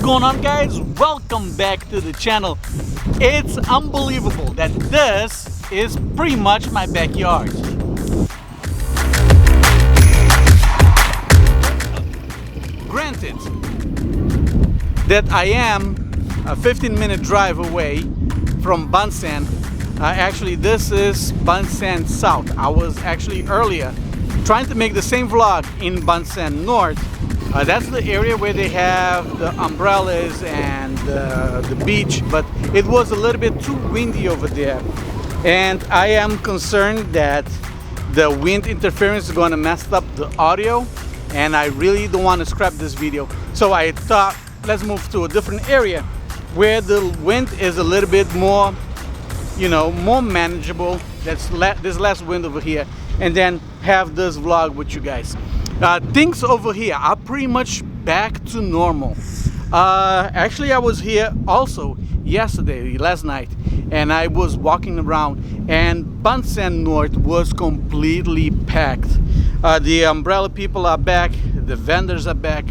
going on, guys? Welcome back to the channel. It's unbelievable that this is pretty much my backyard. Granted that I am a 15-minute drive away from Ban San. Actually, this is Ban San South. I was actually earlier trying to make the same vlog in Ban San North. That's the area where they have the umbrellas and the beach, but it was a little bit too windy over there, and I am concerned that the wind interference is going to mess up the audio, and I really don't want to scrap this video. So I thought, let's move to a different area where the wind is a little bit more, you know, more manageable. There's less wind over here, and then have this vlog with you guys. Things over here are pretty much back to normal. Actually, I was here also last night, and I was walking around, and Ban San North was completely packed. The umbrella people are back, the vendors are back,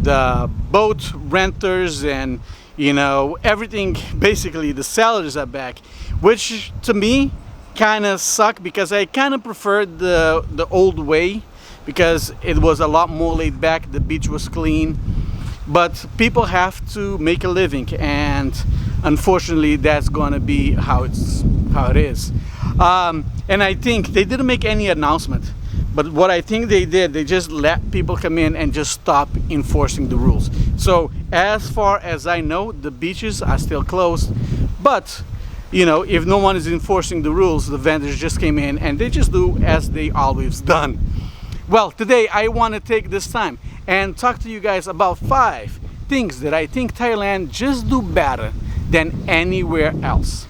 the boat renters, and you know, everything, basically the sellers are back, which to me kind of sucked because I kind of preferred the old way, because it was a lot more laid back, the beach was clean, but people have to make a living, and unfortunately that's gonna be how it is. And I think they didn't make any announcement, but what I think they did, they just let people come in and just stop enforcing the rules. So as far as I know, the beaches are still closed, but you know, if no one is enforcing the rules, the vendors just came in and they just do as they always done. Well, today I want to take this time and talk to you guys about 5 things that I think Thailand just do better than anywhere else.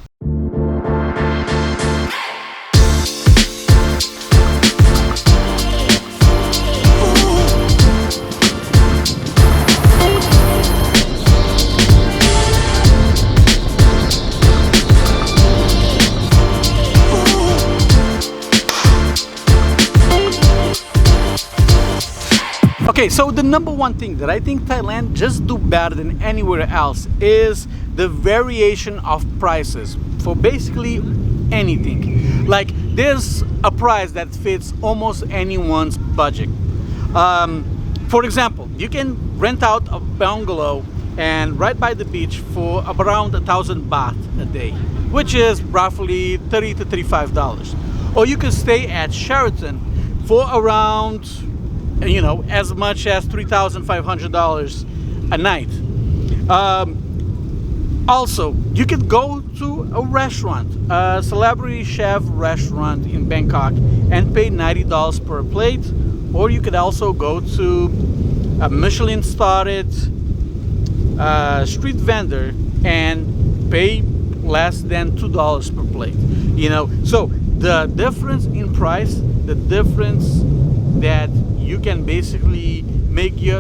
Okay, so the number one thing that I think Thailand just do better than anywhere else is the variation of prices for basically anything. Like, there's a price that fits almost anyone's budget. For example, you can rent out a bungalow and right by the beach for around 1,000 baht a day, which is roughly $30 to $35. Or you can stay at Sheraton for around, you know, as much as $3,500 a night. Also, you could go to a restaurant, a celebrity chef restaurant in Bangkok, and pay $90 per plate. Or you could also go to a Michelin starred street vendor and pay less than $2 per plate. You know, so the difference in price, the difference that you can basically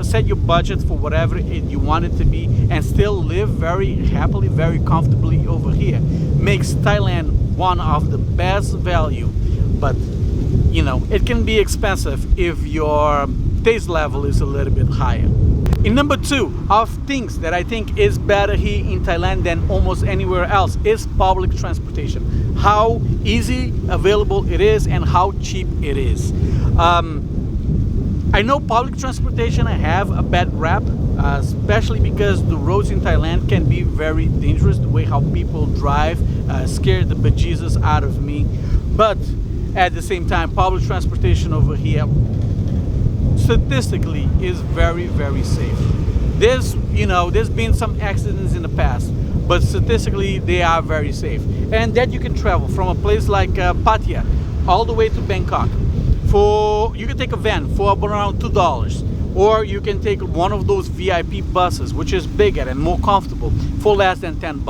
set your budget for whatever you want it to be and still live very happily, very comfortably over here, makes Thailand one of the best value. But you know, it can be expensive if your taste level is a little bit higher. In number 2 of things that I think is better here in Thailand than almost anywhere else is public transportation. How easy available it is and how cheap it is. I know public transportation have a bad rap, especially because the roads in Thailand can be very dangerous. The way how people drive scared the bejesus out of me. But at the same time, public transportation over here statistically is very, very safe. There's been some accidents in the past, but statistically they are very safe. And that you can travel from a place like Pattaya all the way to Bangkok. You can take a van for around $2, or you can take one of those VIP buses, which is bigger and more comfortable, for less than $10.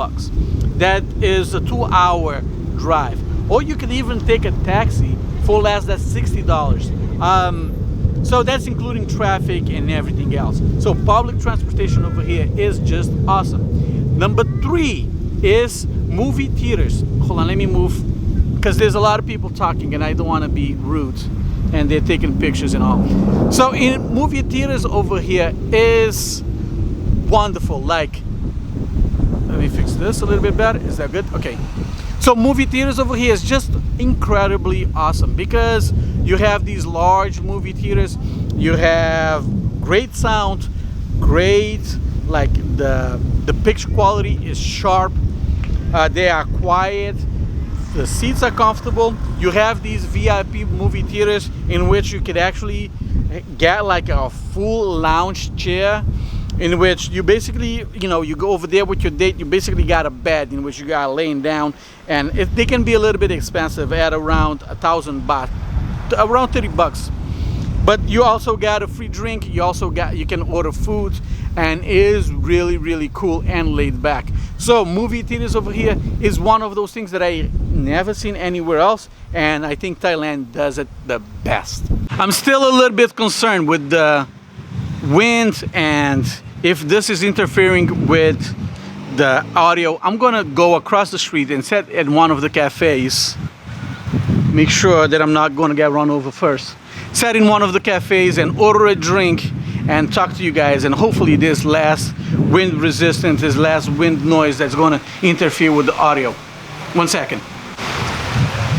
That is a 2-hour drive. Or you can even take a taxi for less than $60. So that's including traffic and everything else. So public transportation over here is just awesome. Number 3 is movie theaters. Hold on, let me move, because there's a lot of people talking and I don't want to be rude, and they're taking pictures and all. So in movie theaters over here is wonderful. Like, let me fix this a little bit better. Is that good? Okay. So movie theaters over here is just incredibly awesome because you have these large movie theaters. You have great sound, great, like the picture quality is sharp. They are quiet. The seats are comfortable. You have these VIP movie theaters in which you could actually get like a full lounge chair, in which you basically, you know, you go over there with your date, you basically got a bed in which you got laying down, and they can be a little bit expensive at around 1,000 baht, around 30 bucks. But you also got a free drink, you can order food, and it is really, really cool and laid back. So movie theaters over here is one of those things that I never seen anywhere else, and I think Thailand does it the best. I'm still a little bit concerned with the wind and if this is interfering with the audio. I'm gonna go across the street and sit at one of the cafes, make sure that I'm not gonna get run over first. Sit in one of the cafes and order a drink and talk to you guys, and hopefully this less wind resistant, this less wind noise that's gonna interfere with the audio. 1 second.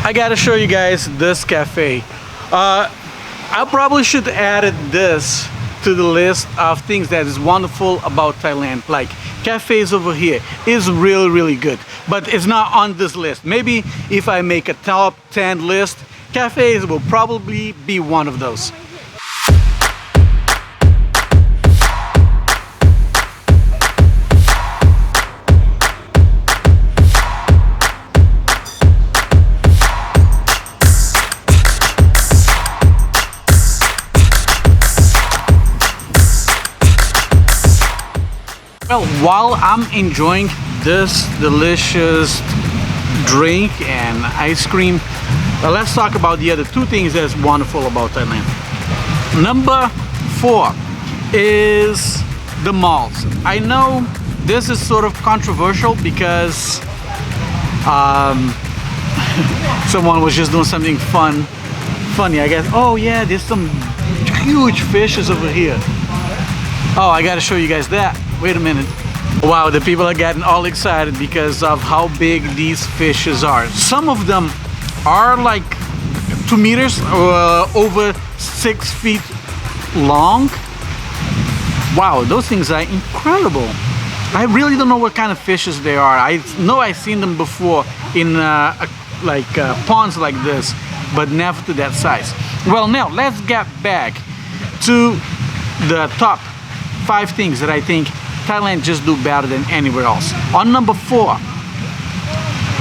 I gotta show you guys this cafe. I probably should add this to the list of things that is wonderful about Thailand. Like cafes over here is really, really good, but it's not on this list. Maybe if I make a top 10 list, cafes will probably be one of those. Well, while I'm enjoying this delicious drink and ice cream, let's talk about the other two things that's wonderful about Thailand. Number 4 is the malls. I know this is sort of controversial because someone was just doing something funny, I guess. Oh yeah, there's some huge fishes over here. Oh, I gotta show you guys that. Wait a minute. Wow, the people are getting all excited because of how big these fishes are. Some of them are like 2 meters, over 6 feet long. Wow, those things are incredible. I really don't know what kind of fishes they are. I know I've seen them before in ponds like this, but never to that size. Well, now let's get back to the top 5 things that I think Thailand just do better than anywhere else. On number 4,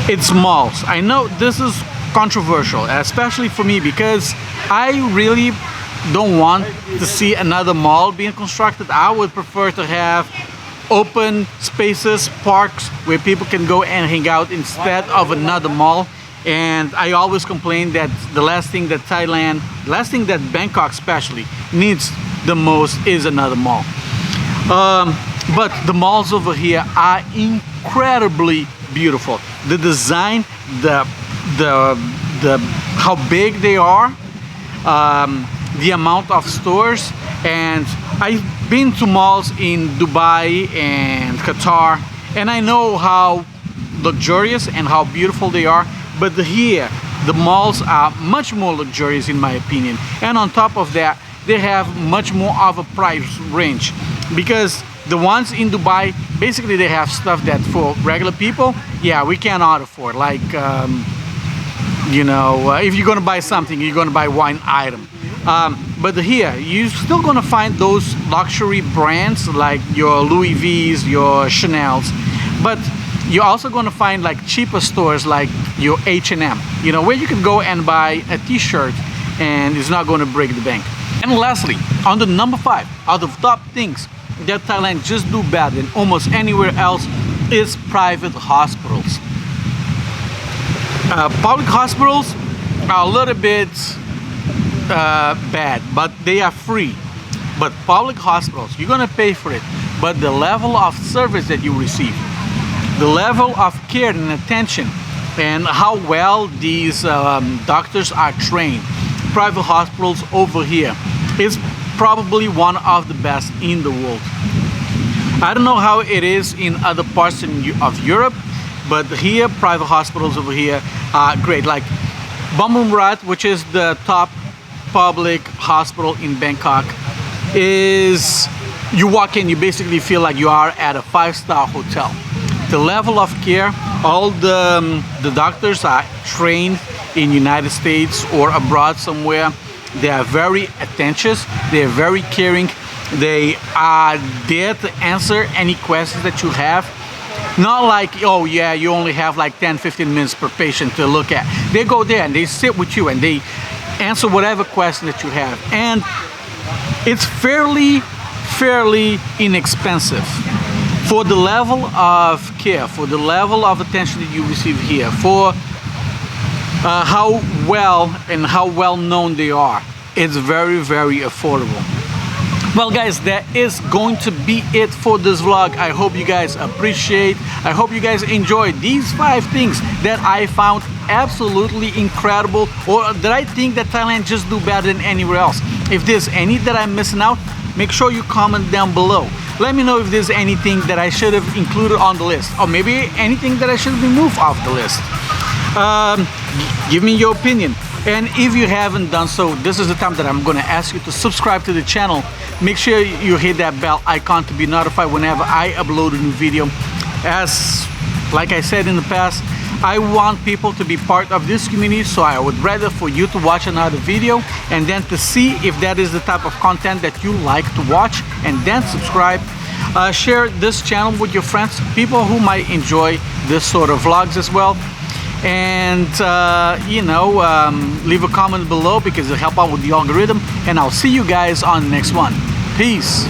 it's malls. I know this is controversial, especially for me, because I really don't want to see another mall being constructed. I would prefer to have open spaces, parks where people can go and hang out instead of another mall. And I always complain that the last thing that Bangkok especially needs the most is another mall. But the malls over here are incredibly beautiful. The design, how big they are, the amount of stores, and I've been to malls in Dubai and Qatar, and I know how luxurious and how beautiful they are. But here, the malls are much more luxurious in my opinion, and on top of that, they have much more of a price range, because the ones in Dubai, basically they have stuff that for regular people, yeah, we cannot afford. Like, you know, if you're gonna buy something, you're gonna buy one item. But here, you're still gonna find those luxury brands like your Louis V's, your Chanel's, but you're also gonna find like cheaper stores like your H&M, you know, where you can go and buy a t-shirt and it's not gonna break the bank. And lastly, on the number 5 out of top things that Thailand just do better than almost anywhere else is private hospitals. Public hospitals are a little bit bad, but they are free. But public hospitals, you're gonna pay for it, but the level of service that you receive, the level of care and attention, and how well these doctors are trained, private hospitals over here is probably one of the best in the world. I don't know how it is in other parts of Europe, but here private hospitals over here are great. Like Bumrungrad, which is the top public hospital in Bangkok, is you walk in, you basically feel like you are at a 5-star hotel. The level of care, all the doctors are trained in United States or abroad somewhere. They are very attentive, they are very caring, they are there to answer any questions that you have. Not like, oh yeah, you only have like 10-15 minutes per patient to look at. They go there and they sit with you and they answer whatever question that you have. And it's fairly inexpensive for the level of care, for the level of attention that you receive here, for how well known they are. It's very affordable. Well guys, that is going to be it for this vlog. I hope you guys appreciate, I hope you guys enjoyed these 5 things that I found absolutely incredible, or that I think that Thailand just do better than anywhere else. If there's any that I'm missing out, make sure you comment down below. Let me know if there's anything that I should have included on the list, or maybe anything that I should remove off the list. Give me your opinion. And if you haven't done so, this is the time that I'm going to ask you to subscribe to the channel. Make sure you hit that bell icon to be notified whenever I upload a new video. As like I said in the past, I want people to be part of this community, so I would rather for you to watch another video and then to see if that is the type of content that you like to watch, and then subscribe. Share this channel with your friends, people who might enjoy this sort of vlogs as well. And leave a comment below because it'll help out with the algorithm, and I'll see you guys on the next one. Peace.